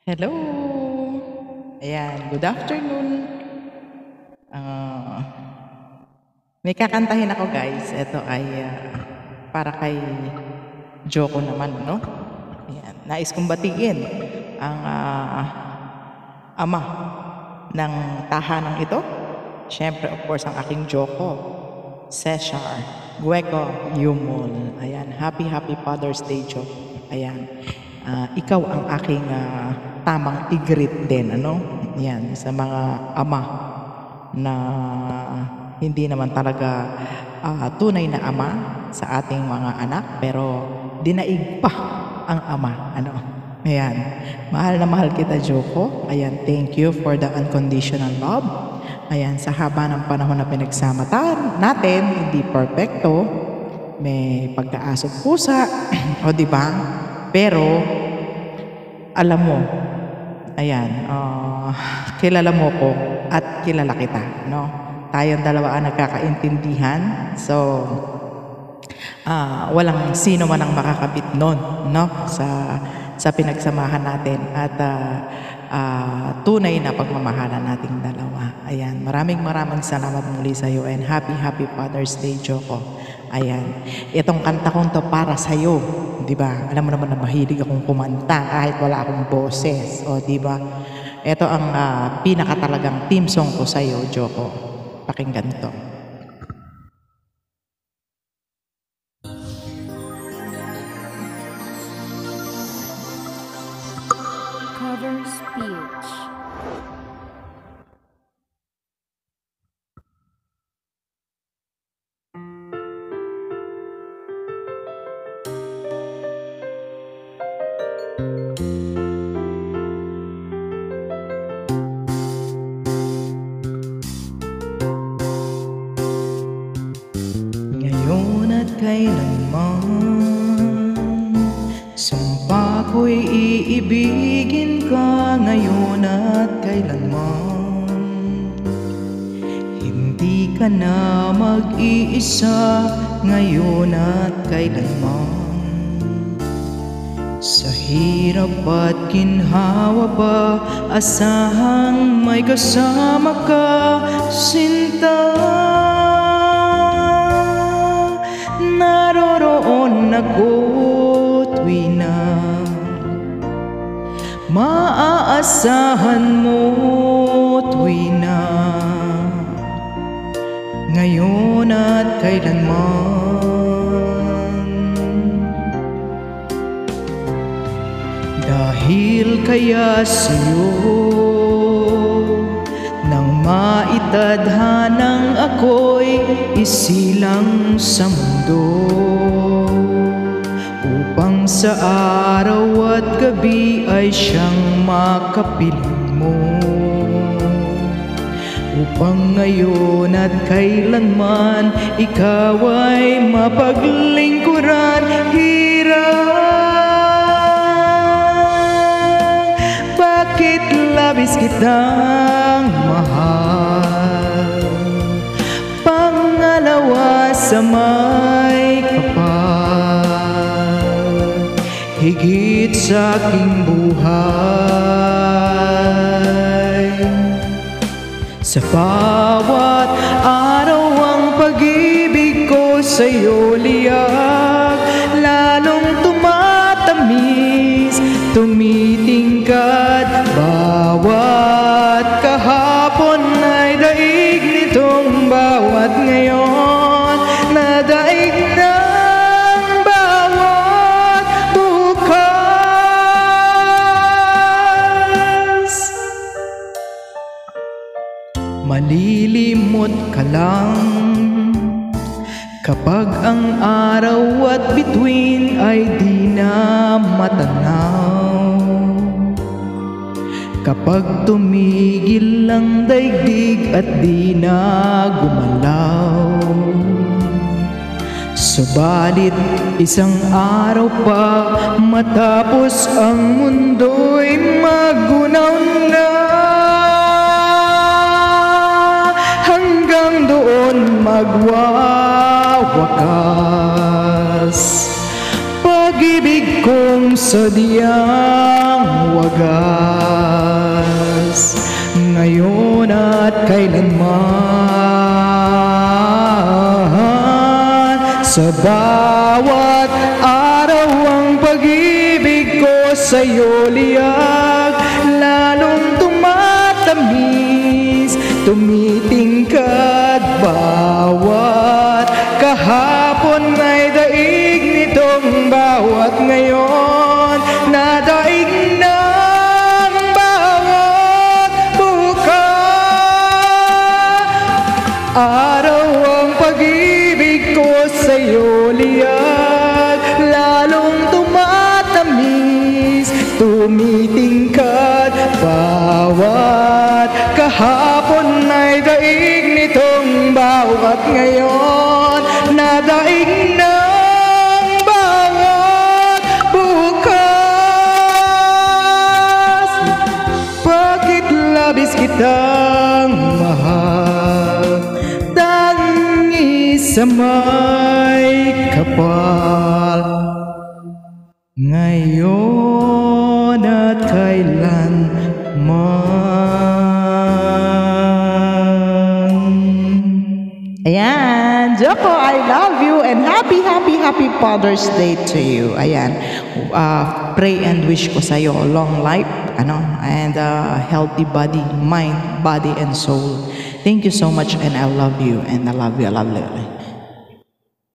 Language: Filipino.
Hello! Ayan, good afternoon. Ah, may kakantahin ako guys. Ito ay para kay Joko naman, no? Ayan, nais kong batiin ang ama ng tahanang ito. Siyempre, of course, ang aking Joko, Cesar Gueco Yumol. Ayan, happy Father's Day, Joko. Ayan, ikaw ang aking tamang igreet din, ano? Yan, sa mga ama na hindi naman talaga tunay na ama sa ating mga anak, pero dinaig pa ang ama, ano? Ayan, mahal na mahal kita, Joko. Ayan, thank you for the unconditional love. Ayan, sa haba ng panahon na pinagsama natin, hindi perfecto, may pagkaasot pusa, o di ba? Pero, alam mo, ayan, kilala mo ko at kilala kita, no? Tayong dalawa ang nagkakaintindihan. So, walang sino man ang makakabit nun, no? Sa pinagsamahan natin at tunay na pagmamahalan nating dalawa. Ayan, maraming salamat muli sa iyo and happy Father's Day, Joko. Ayan, itong kanta kong to para sa iyo, 'di ba? Alam mo naman na mahilig akong kumanta kahit wala akong boses, o 'di ba? Ito ang pinaka talagang team song ko sa iyo, Joko. Pakinggan to. Cover speech. Ngayon at kailanman, sumpa ko'y iibigin ka. Ngayon at kailanman, hindi ka na mag-iisa. Ngayon at kailanman, sa hirap at ginhawa pa, asahang may kasama ka, sinta. Naroroon ako tuwi na maaasahan mo, tuwi na ngayon at kailanman. Dahil kaya sa'yo nang maitadhanang ako'y isilang sa mundo, upang sa araw at gabi ay siyang makapiling mo, upang ngayon at kailanman ikaw ay mapaglingkuran. Bakit labis kitang mahal, pangalawa sa may kapal, higit sa aking buhay. Sa bawat araw ang pag-ibig ko sa'yo liyag, lalong tumatamis, tumitingkad. Bawat kahapon ay daig nitong bawat ngayon, na daig ng bawat bukas. Malilimot ka lang kapag ang araw at bituin ay di na matanaw, kapag tumigil ang daigdig at di na gumalaw. Subalit isang araw pa matapos ang mundo'y magunaw na, hanggang doon magwawakas pag-ibig kong sadyang wagas. Sa bawat araw ang pag-ibig ko sa'yo liyag, lalong tumatamis, tumitingkad. Bawat kahapon ay daig nitong bawat ngayon, nadaig ng bawat bukas. Araw ang pag-ibig ko sa'yo liyag, lalong tumatamis, tumitingkad. Bawat kahapon ay daig nitong bawat ngayon, nadaig ng bawat bukas. Bakit labis kitang mahal, tangi sa may kapal, ngayon at kailanman. Ayan, Joko, I love you and happy Father's Day to you. Ayan, pray and wish ko sa'yo long life, and healthy body, mind, body, and soul. Thank you so much and I love you and I love you.